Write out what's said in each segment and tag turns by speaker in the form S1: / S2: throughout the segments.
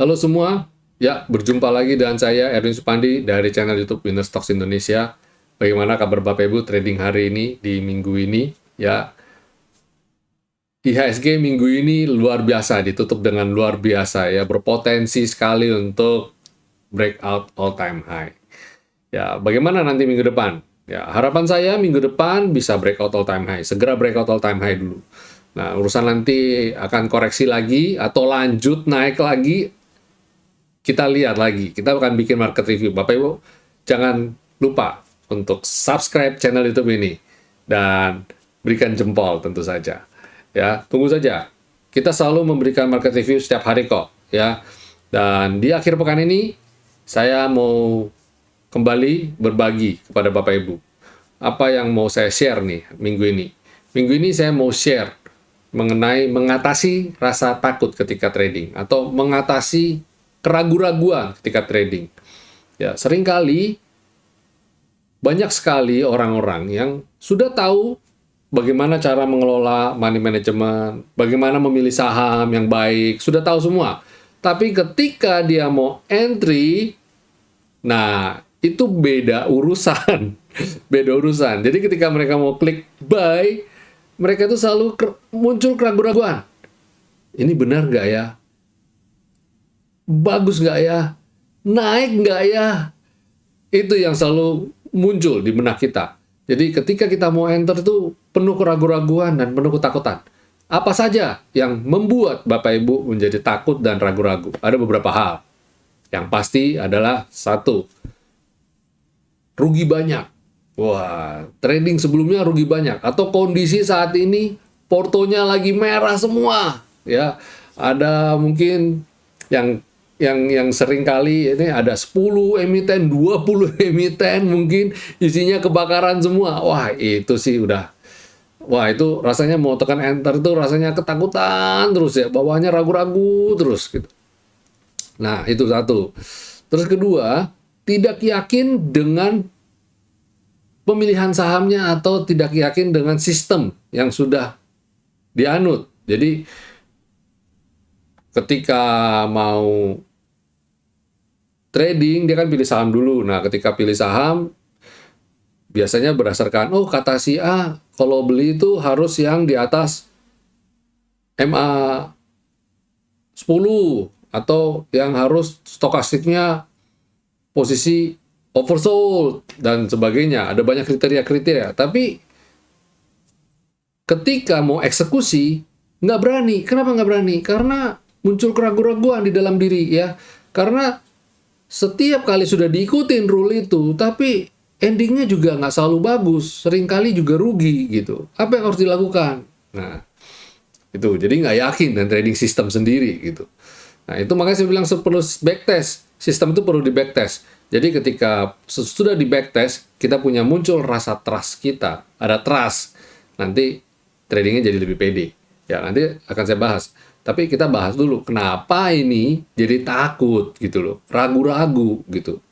S1: Halo semua, ya berjumpa lagi dengan saya Erwin Supandi dari channel YouTube Winner Stocks Indonesia. Bagaimana kabar Bapak Ibu trading hari ini di minggu ini? Ya, IHSG minggu ini luar biasa, ditutup dengan luar biasa ya, berpotensi sekali untuk breakout all time high. Ya, bagaimana nanti minggu depan? Ya, harapan saya minggu depan bisa breakout all time high, segera breakout all time high dulu. Nah, urusan nanti akan koreksi lagi atau lanjut naik lagi, kita lihat lagi. Kita akan bikin market review. Bapak Ibu, jangan lupa untuk subscribe channel YouTube ini dan berikan jempol tentu saja. Ya, tunggu saja. Kita selalu memberikan market review setiap hari kok, ya. Dan di akhir pekan ini saya mau kembali berbagi kepada Bapak Ibu. Apa yang mau saya share nih minggu ini? Minggu ini saya mau share mengenai mengatasi rasa takut ketika trading atau mengatasi keraguan-raguan ketika trading. Ya, seringkali banyak sekali orang-orang yang sudah tahu bagaimana cara mengelola money management, bagaimana memilih saham yang baik, sudah tahu semua. Tapi ketika dia mau entry, nah itu beda urusan. Beda urusan. Jadi ketika mereka mau klik buy, mereka itu selalu muncul keraguan-raguan. Ini benar nggak ya? Bagus nggak ya? Naik nggak ya? Itu yang selalu muncul di benak kita. Jadi ketika kita mau enter itu penuh keraguan-raguan dan penuh ketakutan. Apa saja yang membuat Bapak Ibu menjadi takut dan ragu-ragu? Ada beberapa hal. Yang pasti adalah satu, rugi banyak. Wah, trading sebelumnya rugi banyak. Atau kondisi saat ini portonya lagi merah semua. Ya, ada mungkin yang sering kali ini ada 10 emiten, 20 emiten mungkin isinya kebakaran semua. Wah, itu sih udah. Wah, itu rasanya mau tekan enter itu rasanya ketakutan terus ya, bawahnya ragu-ragu terus gitu. Nah, itu satu. Terus kedua, tidak yakin dengan pemilihan sahamnya atau tidak yakin dengan sistem yang sudah dianut. Jadi ketika mau trading dia kan pilih saham dulu. Nah, ketika pilih saham biasanya berdasarkan kata si A kalau beli itu harus yang di atas MA 10 atau yang harus stokastiknya posisi oversold dan sebagainya. Ada banyak kriteria-kriteria. Tapi ketika mau eksekusi nggak berani. Kenapa nggak berani? Karena muncul keraguan-raguan di dalam diri ya. Karena setiap kali sudah diikutin rule itu, tapi endingnya juga nggak selalu bagus. Seringkali juga rugi gitu. Apa yang harus dilakukan? Nah, itu. Jadi nggak yakin dan trading sistem sendiri gitu. Nah, itu makanya saya bilang perlu backtest. Sistem itu perlu di backtest. Jadi ketika sudah di backtest, kita punya muncul rasa trust kita. Ada trust. Nanti tradingnya jadi lebih pede. Ya, nanti akan saya bahas. Tapi kita bahas dulu, kenapa ini jadi takut gitu loh. Ragu-ragu gitu.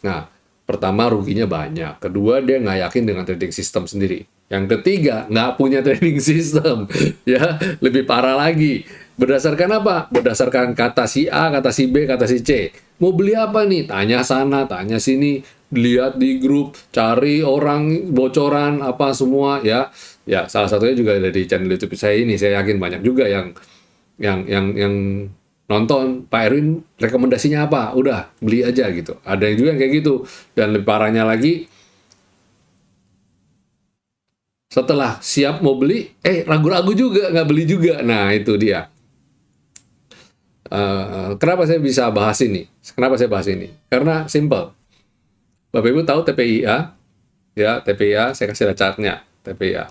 S1: Nah, pertama ruginya banyak. Kedua, dia nggak yakin dengan trading system sendiri. Yang ketiga, nggak punya trading system. Ya, lebih parah lagi. Berdasarkan apa? Berdasarkan kata si A, kata si B, kata si C. Mau beli apa nih? Tanya sana, tanya sini. Lihat di grup, cari orang bocoran apa semua ya. Ya, salah satunya juga dari channel YouTube saya ini. Saya yakin banyak juga yang nonton Pak Erwin rekomendasinya apa, udah beli aja gitu. Ada yang juga yang kayak gitu. Dan lebih parahnya lagi, setelah siap mau beli, ragu-ragu juga, nggak beli juga. Nah, itu dia. Kenapa saya bisa bahas ini? Kenapa saya bahas ini? Karena simple. Bapak Ibu tahu TPIA? Ya, TPIA, saya kasih chartnya. TPIA.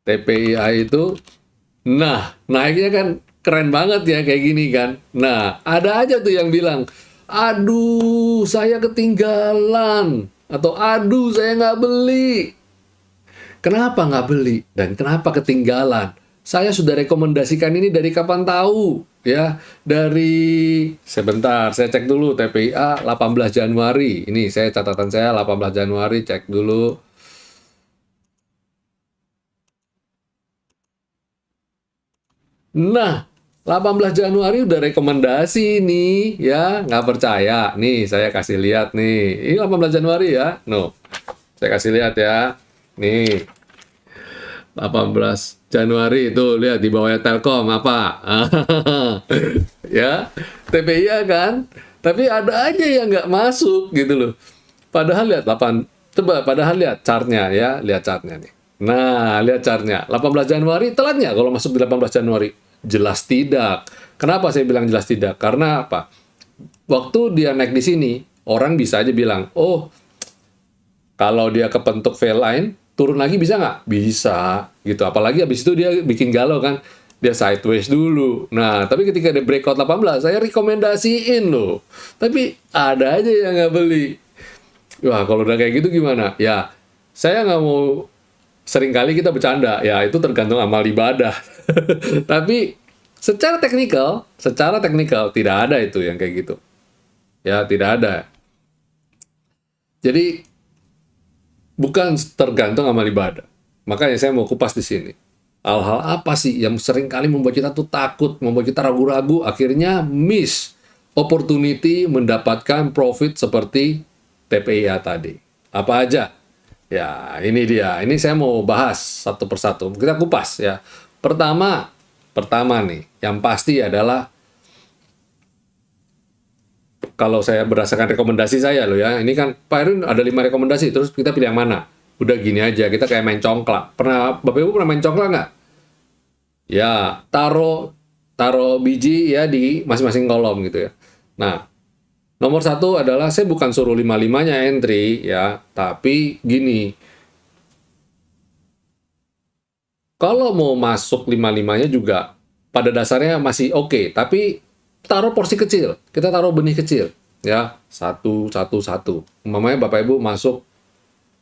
S1: TPIA itu, nah, naiknya kan keren banget ya kayak gini kan. Nah, ada aja tuh yang bilang, aduh, saya ketinggalan. Atau aduh, saya nggak beli. Kenapa nggak beli? Dan kenapa ketinggalan? Saya sudah rekomendasikan ini dari kapan tahu? Ya, dari sebentar, saya cek dulu TPIA 18 Januari. Ini saya catatan saya 18 Januari, cek dulu. Nah, 18 Januari udah rekomendasi nih, ya. Nggak percaya? Nih, saya kasih lihat nih. Ini 18 Januari ya. No, saya kasih lihat ya. Nih, 18 Januari itu lihat di bawahnya Telkom apa? Ya, TPIA kan. Tapi ada aja yang nggak masuk gitu loh. Padahal lihat 8, coba padahal lihat chartnya ya, lihat chartnya nih. Nah, lihat chartnya. 18 Januari telat nggak kalau masuk di 18 Januari? Jelas tidak. Kenapa saya bilang jelas tidak? Karena apa? Waktu dia naik di sini, orang bisa aja bilang, oh, kalau dia kepentuk fail line, turun lagi bisa nggak? Bisa, gitu. Apalagi habis itu dia bikin galau kan, dia sideways dulu. Nah, tapi ketika dia breakout 18, saya rekomendasiin loh. Tapi ada aja yang nggak beli. Wah, kalau udah kayak gitu gimana? Ya, saya nggak mau, seringkali kita bercanda, ya itu tergantung amal ibadah. Tapi secara teknikal tidak ada itu yang kayak gitu. Ya, tidak ada. Jadi bukan tergantung amal ibadah. Makanya saya mau kupas di sini. Hal-hal apa sih yang seringkali membuat kita tuh takut, membuat kita ragu-ragu, akhirnya miss opportunity mendapatkan profit seperti TPIA tadi. Apa aja? Ya, ini dia. Ini saya mau bahas satu persatu. Kita kupas ya. Pertama nih, yang pasti adalah kalau saya berdasarkan rekomendasi saya loh ya. Ini kan Pak Erwin ada 5 rekomendasi, terus kita pilih yang mana? Udah gini aja, kita kayak main congklak. Bapak Ibu pernah main congklak nggak? Ya, taruh biji ya di masing-masing kolom gitu ya. Nah, nomor 1 adalah saya bukan suruh 5-5-nya entry ya, tapi gini. Kalau mau masuk 5-5-nya juga pada dasarnya masih oke, tapi taruh porsi kecil. Kita taruh benih kecil ya, 1. Umpamanya Bapak Ibu masuk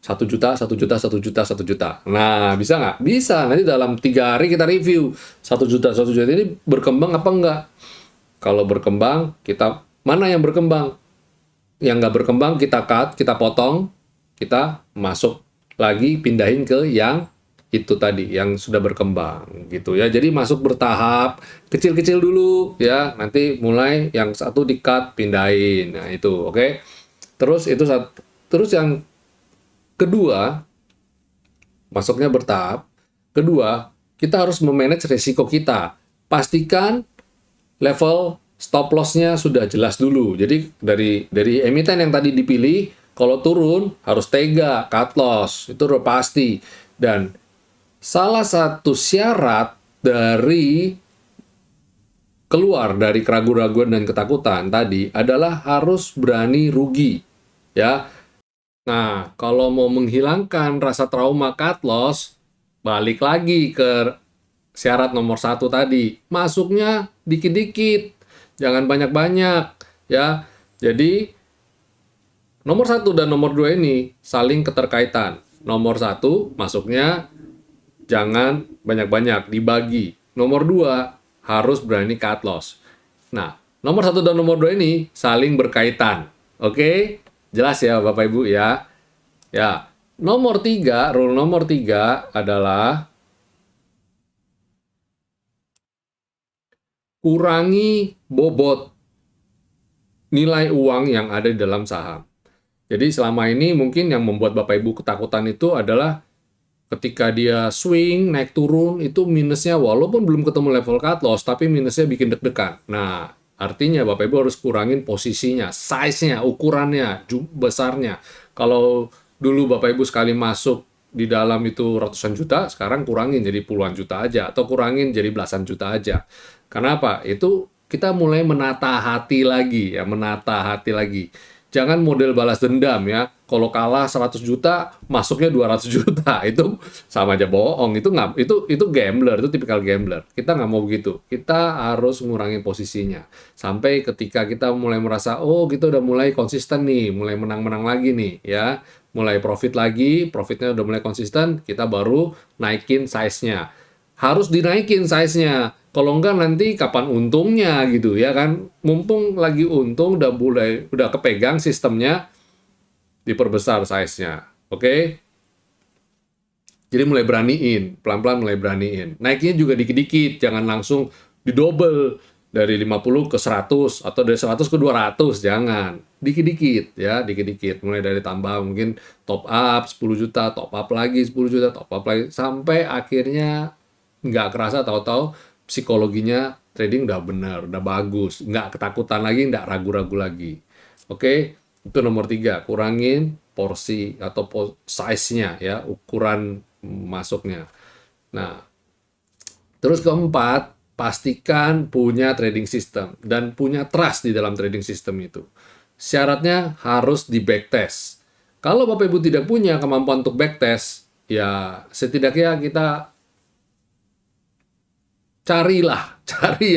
S1: 1 juta, 1 juta, 1 juta, 1 juta. Nah, bisa nggak? Bisa. Nanti dalam 3 hari kita review 1 juta, 1 juta ini berkembang apa enggak. Kalau berkembang, kita mana yang berkembang? Yang nggak berkembang kita cut, kita potong, kita masuk lagi, pindahin ke yang itu tadi, yang sudah berkembang gitu ya. Jadi masuk bertahap, kecil-kecil dulu ya. Nanti mulai yang satu di-cut, pindahin. Nah, itu oke. Terus yang kedua, masuknya bertahap. Kedua, kita harus memanage risiko kita. Pastikan level stop loss-nya sudah jelas dulu. Jadi dari emiten yang tadi dipilih, kalau turun harus tega, cut loss. Itu udah pasti. Dan salah satu syarat dari keluar dari keraguan-raguan dan ketakutan tadi adalah harus berani rugi. Ya. Nah, kalau mau menghilangkan rasa trauma cut loss, balik lagi ke syarat nomor 1 tadi. Masuknya dikit-dikit, jangan banyak-banyak. Ya, jadi nomor 1 dan nomor 2 ini saling keterkaitan. Nomor 1, masuknya jangan banyak-banyak, dibagi. Nomor 2, harus berani cut loss. Nah, nomor 1 dan nomor 2 ini saling berkaitan. Oke? Jelas ya Bapak Ibu ya. Ya, rule nomor 3 adalah kurangi bobot nilai uang yang ada di dalam saham. Jadi selama ini mungkin yang membuat Bapak Ibu ketakutan itu adalah ketika dia swing, naik turun, itu minusnya walaupun belum ketemu level cut loss, tapi minusnya bikin deg-degan. Nah, artinya Bapak Ibu harus kurangin posisinya, size-nya, ukurannya, besarnya. Kalau dulu Bapak Ibu sekali masuk di dalam itu ratusan juta, sekarang kurangin jadi puluhan juta aja, atau kurangin jadi belasan juta aja. Kenapa? Itu kita mulai menata hati lagi, ya, menata hati lagi. Jangan model balas dendam ya. Kalau kalah 100 juta, masuknya 200 juta. Itu sama aja bohong. Itu gambler, itu tipikal gambler. Kita nggak mau begitu. Kita harus ngurangin posisinya. Sampai ketika kita mulai merasa, oh kita udah mulai konsisten nih, mulai menang-menang lagi nih ya. Mulai profit lagi, profitnya udah mulai konsisten, kita baru naikin size-nya. Harus dinaikin size-nya. Kalau enggak nanti kapan untungnya gitu ya kan. Mumpung lagi untung udah kepegang sistemnya, diperbesar size-nya. Oke? Jadi mulai beraniin, pelan-pelan mulai beraniin. Naiknya juga dikit-dikit, jangan langsung didouble dari 50 ke 100 atau dari 100 ke 200, jangan. Dikit-dikit ya, dikit-dikit. Mulai dari tambah mungkin top up 10 juta, top up lagi 10 juta, top up lagi sampai akhirnya nggak kerasa tahu-tahu psikologinya trading udah bener, udah bagus, nggak ketakutan lagi, nggak ragu-ragu lagi. Oke, itu nomor 3, kurangin porsi atau size-nya ya, ukuran masuknya. Nah, terus keempat, pastikan punya trading system dan punya trust di dalam trading system itu. Syaratnya harus di backtest. Kalau Bapak Ibu tidak punya kemampuan untuk backtest, ya setidaknya kita carilah, cari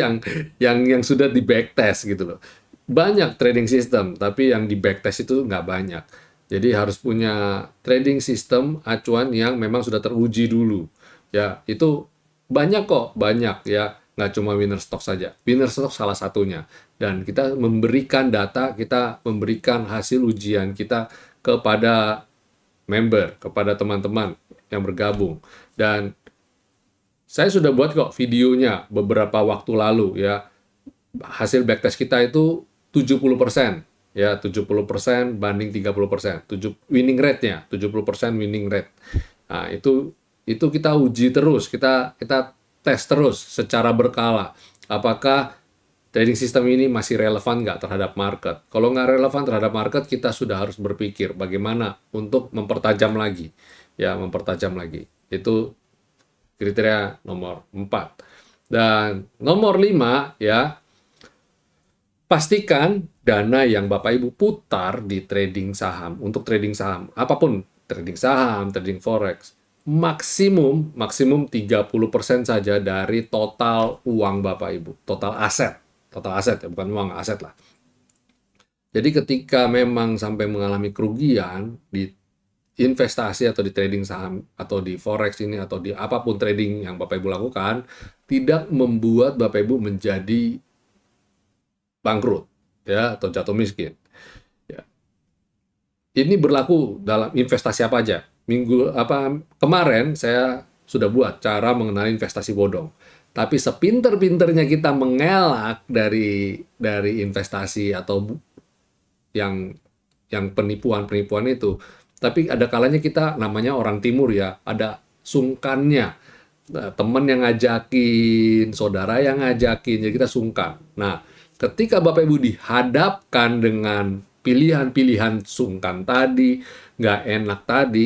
S1: yang sudah di backtest gitu loh. Banyak trading system, tapi yang di backtest itu nggak banyak. Jadi harus punya trading system acuan yang memang sudah teruji dulu. Ya, itu banyak kok, banyak ya. Nggak cuma winner stock saja. Winner stock salah satunya. Dan kita memberikan data, kita memberikan hasil ujian kita kepada member, kepada teman-teman yang bergabung. Dan saya sudah buat kok videonya beberapa waktu lalu ya. Hasil backtest kita itu 70%. Ya, 70% banding 30%. Winning rate-nya, 70% winning rate. Nah, itu kita uji terus, kita tes terus secara berkala. Apakah trading system ini masih relevan nggak terhadap market? Kalau nggak relevan terhadap market, kita sudah harus berpikir bagaimana untuk mempertajam lagi. Ya, mempertajam lagi. Itu kriteria nomor 4. Dan nomor 5, ya, pastikan dana yang Bapak Ibu putar di trading saham, untuk trading saham, apapun, trading saham, trading forex, maksimum 30% saja dari total uang Bapak Ibu, total aset ya, bukan uang, aset lah. Jadi ketika memang sampai mengalami kerugian di investasi atau di trading saham atau di forex ini atau di apapun trading yang Bapak Ibu lakukan, tidak membuat Bapak Ibu menjadi bangkrut ya atau jatuh miskin. Ya. Ini berlaku dalam investasi apa aja. Kemarin saya sudah buat cara mengenali investasi bodong. Tapi sepinter-pinternya kita mengelak dari investasi atau yang penipuan-penipuan itu, tapi ada kalanya kita namanya orang timur ya, ada sungkannya. Nah, teman yang ngajakin, saudara yang ngajakin, jadi kita sungkan. Nah, ketika Bapak Ibu dihadapkan dengan pilihan-pilihan sungkan tadi, nggak enak tadi,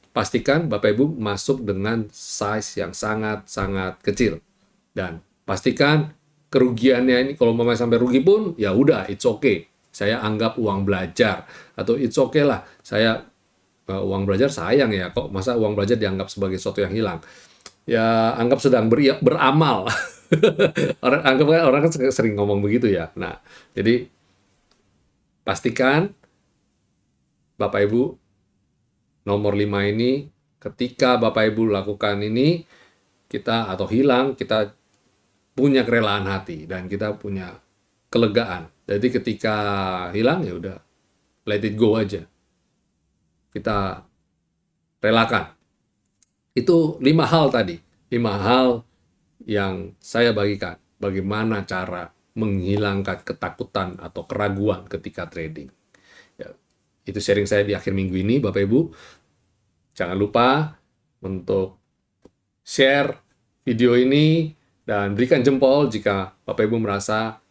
S1: pastikan Bapak Ibu masuk dengan size yang sangat-sangat kecil. Dan pastikan kerugiannya ini, kalau mau sampai rugi pun, ya udah, it's okay. Saya anggap uang belajar. Atau it's okay lah, saya uang belajar sayang ya, kok masa uang belajar dianggap sebagai sesuatu yang hilang. Ya, anggap sedang beramal. Orang kan sering ngomong begitu ya. Nah, jadi pastikan Bapak Ibu nomor 5 ini, ketika Bapak Ibu lakukan ini, kita atau hilang, kita punya kerelaan hati dan kita punya kelegaan. Jadi ketika hilang ya udah, let it go aja. Kita relakan. Itu 5 hal tadi. 5 hal yang saya bagikan. Bagaimana cara menghilangkan ketakutan atau keraguan ketika trading. Ya, itu sharing saya di akhir minggu ini, Bapak Ibu. Jangan lupa untuk share video ini dan berikan jempol jika Bapak Ibu merasa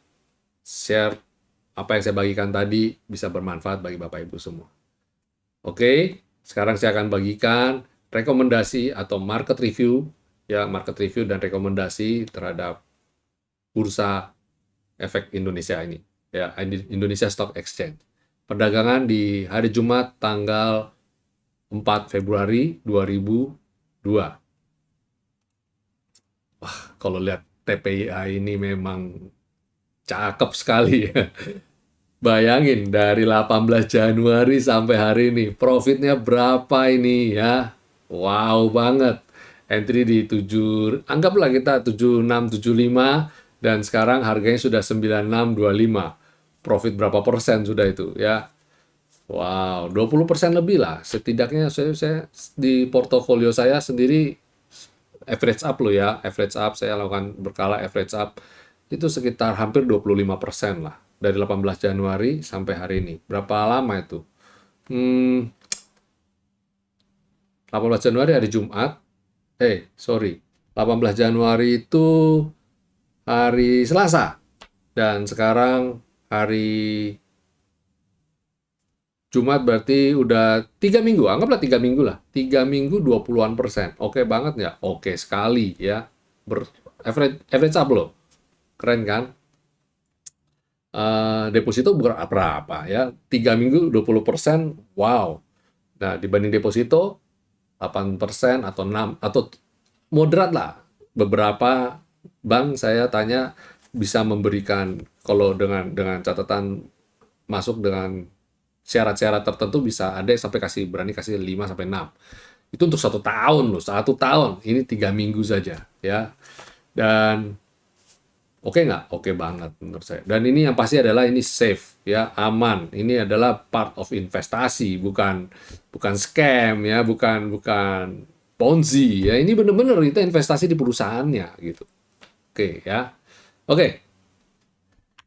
S1: share apa yang saya bagikan tadi bisa bermanfaat bagi Bapak Ibu semua. Oke, sekarang saya akan bagikan rekomendasi atau market review dan rekomendasi terhadap Bursa Efek Indonesia ini, ya, Indonesia Stock Exchange. Perdagangan di hari Jumat tanggal 4 Februari 2002. Wah, kalau lihat TPIA ini memang cakep sekali ya. Bayangin dari 18 Januari sampai hari ini, profitnya berapa ini ya? Wow banget. Entry di 7, anggaplah kita 76, 75, dan sekarang harganya sudah 9625. Profit berapa persen sudah itu ya? Wow, 20% lebih lah. Setidaknya saya di portofolio saya sendiri average up lo ya, average up, saya lakukan berkala average up, itu sekitar hampir 25% lah, dari 18 Januari sampai hari ini. Berapa lama itu? 18 Januari hari Jumat, sorry, 18 Januari itu hari Selasa, dan sekarang hari Jumat, berarti udah 3 minggu, anggaplah 3 minggu lah. 3 minggu 20-an%. Oke banget nggak? Oke sekali ya. Average up loh. Keren kan? Deposito berapa ya? 3 minggu 20%. Wow. Nah, dibanding deposito 8% atau 6 atau moderat lah. Beberapa bank saya tanya bisa memberikan, kalau dengan catatan masuk dengan syarat-syarat tertentu, bisa ada yang sampai berani kasih 5 sampai 6. Itu untuk 1 tahun loh, 1 tahun. Ini 3 minggu saja ya. Dan oke nggak? Oke banget menurut saya. Dan ini yang pasti adalah ini safe ya, aman. Ini adalah part of investasi, bukan scam ya, bukan Ponzi ya. Ini benar-benar kita investasi di perusahaannya gitu. Oke ya. Oke.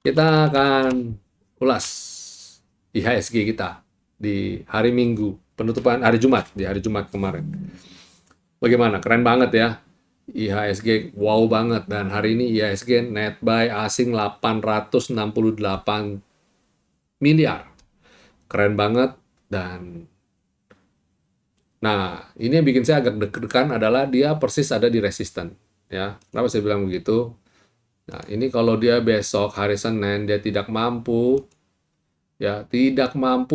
S1: Kita akan ulas IHSG kita di hari Minggu, penutupan hari Jumat, di hari Jumat kemarin. Bagaimana? Keren banget ya. IHSG wow banget, dan hari ini IHSG net buy asing 868 miliar. Keren banget. Dan nah, ini yang bikin saya agak deg-degan adalah dia persis ada di resisten ya. Kenapa saya bilang begitu? Nah, ini kalau dia besok hari Senin dia tidak mampu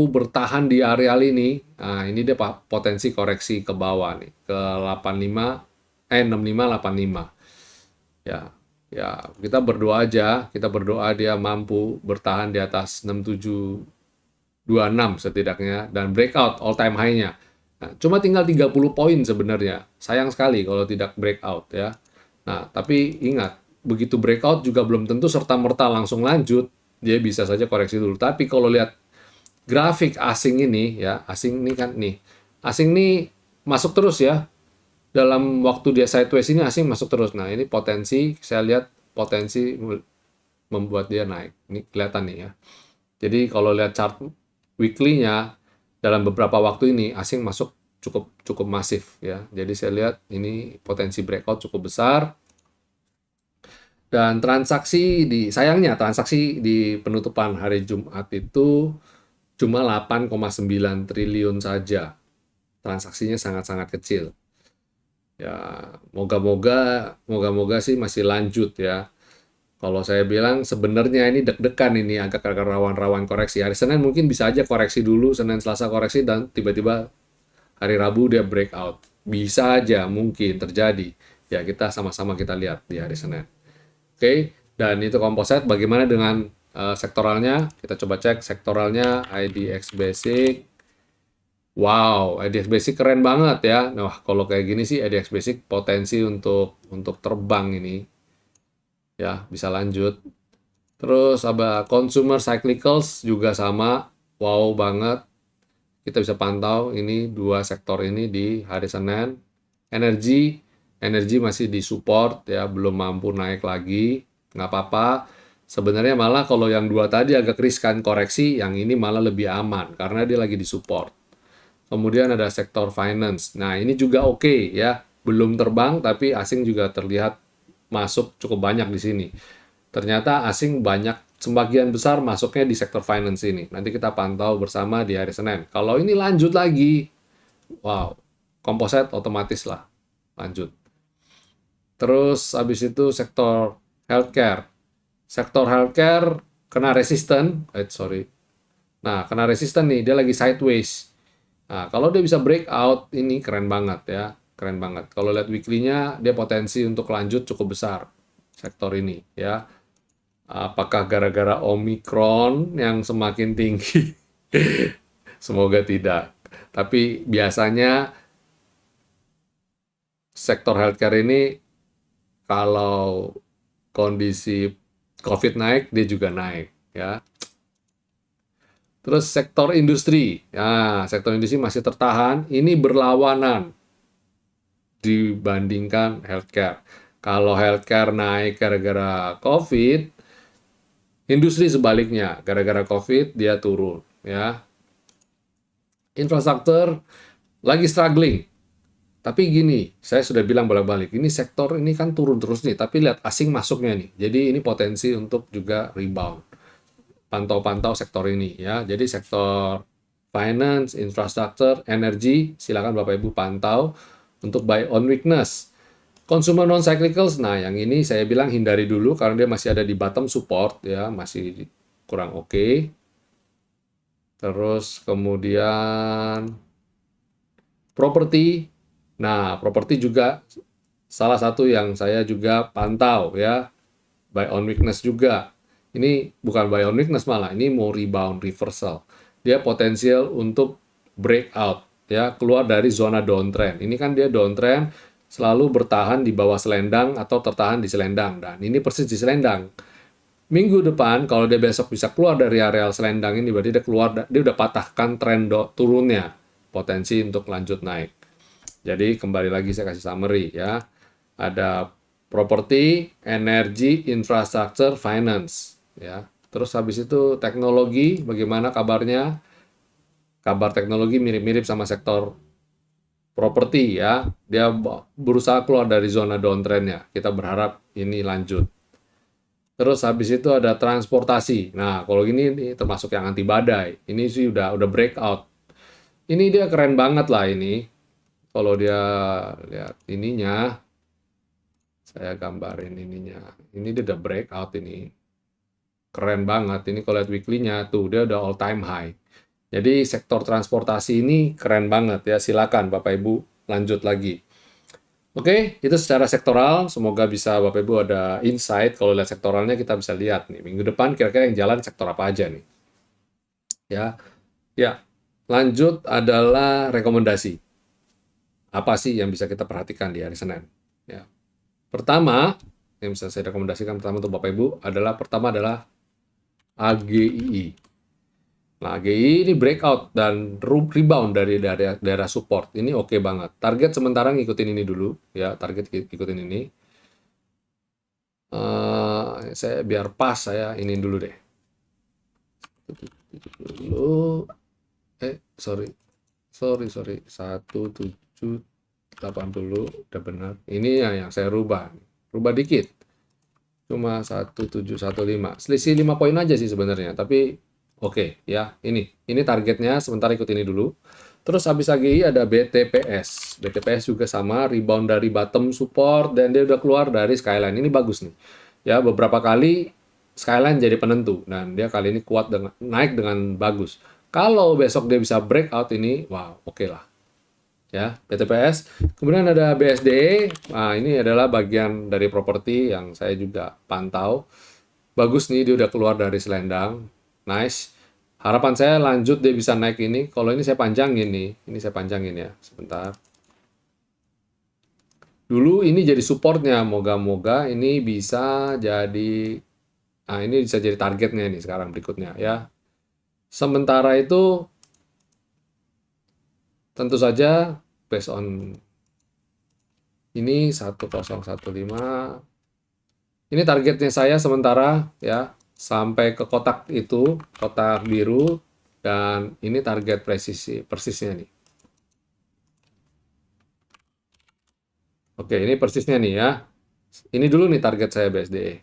S1: bertahan di areal ini. Nah, ini dia potensi koreksi ke bawah nih, ke 6585. Ya, kita berdoa aja, dia mampu bertahan di atas 6726 setidaknya, dan breakout all time high-nya. Nah, cuma tinggal 30 poin sebenarnya. Sayang sekali kalau tidak breakout ya. Nah, tapi ingat, begitu breakout juga belum tentu serta-merta langsung lanjut. Dia bisa saja koreksi dulu. Tapi kalau lihat grafik asing ini ya, asing ini masuk terus ya. Dalam waktu dia sideways ini asing masuk terus. Nah, ini potensi, saya lihat potensi membuat dia naik. Ini kelihatan nih ya. Jadi kalau lihat chart weekly-nya, dalam beberapa waktu ini asing masuk cukup masif ya. Jadi saya lihat ini potensi breakout cukup besar. Dan sayangnya transaksi di penutupan hari Jumat itu cuma 8,9 triliun saja. Transaksinya sangat-sangat kecil. Ya, moga-moga sih masih lanjut ya. Kalau saya bilang sebenarnya ini deg-degan, ini agak rawan-rawan koreksi. Hari Senin mungkin bisa aja koreksi dulu, Senin Selasa koreksi, dan tiba-tiba hari Rabu dia breakout. Bisa aja mungkin terjadi. Ya, kita sama-sama kita lihat di hari Senin. Oke, dan itu komposit. Bagaimana dengan sektoralnya? Kita coba cek sektoralnya IDX Basic. Wow, IDX Basic keren banget ya. Nah, kalau kayak gini sih IDX Basic potensi untuk terbang ini. Ya, bisa lanjut. Terus ada Consumer Cyclicals juga sama. Wow banget. Kita bisa pantau ini dua sektor ini di hari Senin. Energi masih disupport ya, belum mampu naik lagi, nggak apa-apa. Sebenarnya malah kalau yang dua tadi agak riskan koreksi, yang ini malah lebih aman karena dia lagi disupport. Kemudian ada sektor finance. Nah, ini juga oke ya, belum terbang tapi asing juga terlihat masuk cukup banyak di sini. Ternyata asing sebagian besar masuknya di sektor finance ini. Nanti kita pantau bersama di hari Senin. Kalau ini lanjut lagi, wow, komposit otomatis lah lanjut. Terus habis itu sektor healthcare. Sektor healthcare kena resisten, Nah, kena resisten nih, dia lagi sideways. Nah, kalau dia bisa breakout, ini keren banget ya, keren banget. Kalau lihat weekly-nya, dia potensi untuk lanjut cukup besar sektor ini ya. Apakah gara-gara Omicron yang semakin tinggi? Semoga tidak. Tapi biasanya sektor healthcare ini kalau kondisi COVID naik, dia juga naik ya. Terus sektor industri. Nah, sektor industri masih tertahan. Ini berlawanan dibandingkan healthcare. Kalau healthcare naik gara-gara COVID, industri sebaliknya, gara-gara COVID dia turun, ya. Infrastruktur lagi struggling. Tapi gini, saya sudah bilang bolak-balik, ini sektor ini kan turun terus nih, tapi lihat asing masuknya nih. Jadi ini potensi untuk juga rebound. Pantau-pantau sektor ini ya. Jadi sektor finance, infrastructure, energi, silakan Bapak Ibu pantau untuk buy on weakness. Consumer non cyclicals, nah yang ini saya bilang hindari dulu karena dia masih ada di bottom support ya, masih kurang oke. Terus kemudian properti. Nah, properti juga salah satu yang saya juga pantau ya. Buy on weakness juga. Ini bukan buy on weakness malah, ini mau rebound reversal. Dia potensial untuk breakout ya, keluar dari zona downtrend. Ini kan dia downtrend selalu bertahan di bawah selendang atau tertahan di selendang, dan ini persis di selendang. Minggu depan kalau dia besok bisa keluar dari areal selendang ini, berarti dia udah patahkan tren turunnya, potensi untuk lanjut naik. Jadi kembali lagi saya kasih summary ya. Ada properti, energi, infrastructure, finance ya. Terus habis itu teknologi, bagaimana kabarnya? Kabar teknologi mirip-mirip sama sektor properti ya. Dia berusaha keluar dari zona downtrend-nya. Kita berharap ini lanjut. Terus habis itu ada transportasi. Nah, kalau ini termasuk yang anti badai. Ini sih udah breakout. Ini dia keren banget lah ini. Kalau dia lihat ininya, saya gambarin ininya. Ini dia udah breakout ini. Keren banget. Ini kalau lihat weekly-nya, tuh dia udah all time high. Jadi sektor transportasi ini keren banget ya. Silakan Bapak Ibu lanjut lagi. Oke, itu secara sektoral. Semoga bisa Bapak Ibu ada insight. Kalau lihat sektoralnya kita bisa lihat nih. Minggu depan kira-kira yang jalan sektor apa aja nih. Ya. Lanjut adalah rekomendasi. Apa sih yang bisa kita perhatikan di hari Senin? Ya. Pertama, yang bisa saya rekomendasikan pertama untuk Bapak Ibu pertama adalah AGII. Nah, AGII ini breakout dan rebound dari daerah support. Ini oke banget. Target sementara ngikutin ini dulu, ya. Target ikutin ini. Saya biar pas saya ini dulu deh. Sorry. 178 udah benar. Ini yang saya rubah dikit. Cuma 1715. Selisih 5 poin aja sih sebenarnya, tapi oke ya. Ini targetnya sementara ikut ini dulu. Terus habis AGI ada BTPS. BTPS juga sama, rebound dari bottom support dan dia udah keluar dari skyline. Ini bagus nih. Ya, beberapa kali skyline jadi penentu dan dia kali ini kuat naik dengan bagus. Kalau besok dia bisa breakout ini, wow, oke lah. Ya, BTPS. Kemudian ada BSDE. Nah, ini adalah bagian dari properti yang saya juga pantau. Bagus nih, dia udah keluar dari selendang. Nice. Harapan saya lanjut dia bisa naik ini. Kalau ini saya panjangin nih. Ini saya panjangin ya. Sebentar. Dulu ini jadi supportnya. Moga-moga ini bisa jadi... Nah, ini bisa jadi targetnya nih sekarang berikutnya ya. Sementara itu tentu saja based on ini 1015. Ini targetnya saya sementara ya sampai ke kotak itu, kotak biru, dan ini target persisnya nih. Oke, ini persisnya nih ya. Ini dulu nih target saya BSDE.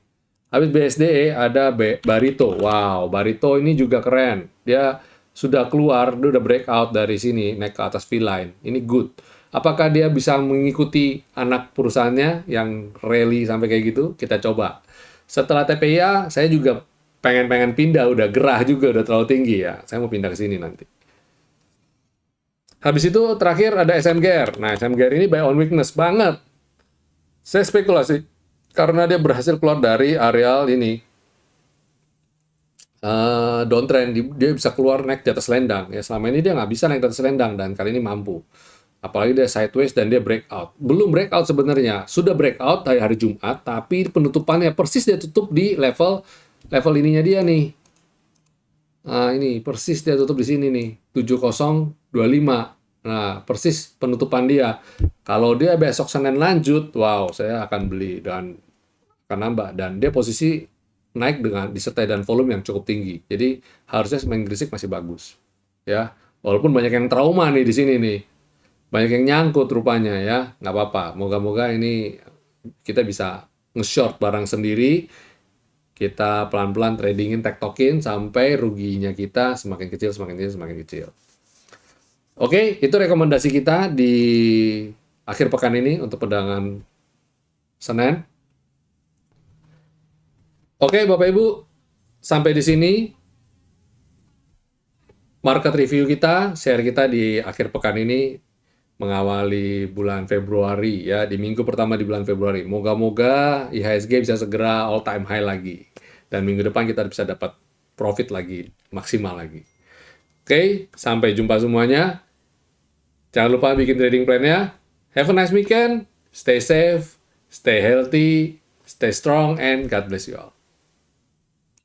S1: Habis BSDE ada Barito. Wow, Barito ini juga keren. Dia sudah keluar, dia udah breakout dari sini, naik ke atas V-line. Ini good. Apakah dia bisa mengikuti anak perusahaannya yang rally sampai kayak gitu? Kita coba. Setelah TPIA, saya juga pengen pindah, udah gerah juga, udah terlalu tinggi ya. Saya mau pindah ke sini nanti. Habis itu terakhir ada SMGR. Nah, SMGR ini buy on weakness banget. Saya spekulasi karena dia berhasil keluar dari areal ini downtrend, dia bisa keluar naik di atas selendang. Ya, selama ini dia nggak bisa naik di atas selendang dan kali ini mampu. Apalagi dia sideways dan dia breakout. Belum breakout sebenarnya, sudah breakout hari Jumat, tapi penutupannya persis dia tutup di level ininya dia nih. Nah, ini persis dia tutup di sini nih, 7025. Nah, persis penutupan dia. Kalau dia besok Senin lanjut, wow, saya akan beli dan akan nambah. Dan dia posisi naik dengan disertai dan volume yang cukup tinggi. Jadi harusnya main Grisik masih bagus. Ya, walaupun banyak yang trauma nih di sini nih. Banyak yang nyangkut rupanya ya. Nggak apa-apa. Moga-moga ini kita bisa nge-short barang sendiri. Kita pelan-pelan tradingin, tektokin sampai ruginya kita semakin kecil, semakin kecil, semakin kecil. Oke, itu rekomendasi kita di akhir pekan ini untuk perdagangan Senin. Oke, Bapak Ibu, sampai di sini market review kita, share kita di akhir pekan ini mengawali bulan Februari ya, di minggu pertama di bulan Februari. Moga-moga IHSG bisa segera all time high lagi. Dan minggu depan kita bisa dapat profit lagi, maksimal lagi. Oke, sampai jumpa semuanya. Jangan lupa bikin trading plan-nya. Have a nice weekend. Stay safe, stay healthy, stay strong, and God bless you all.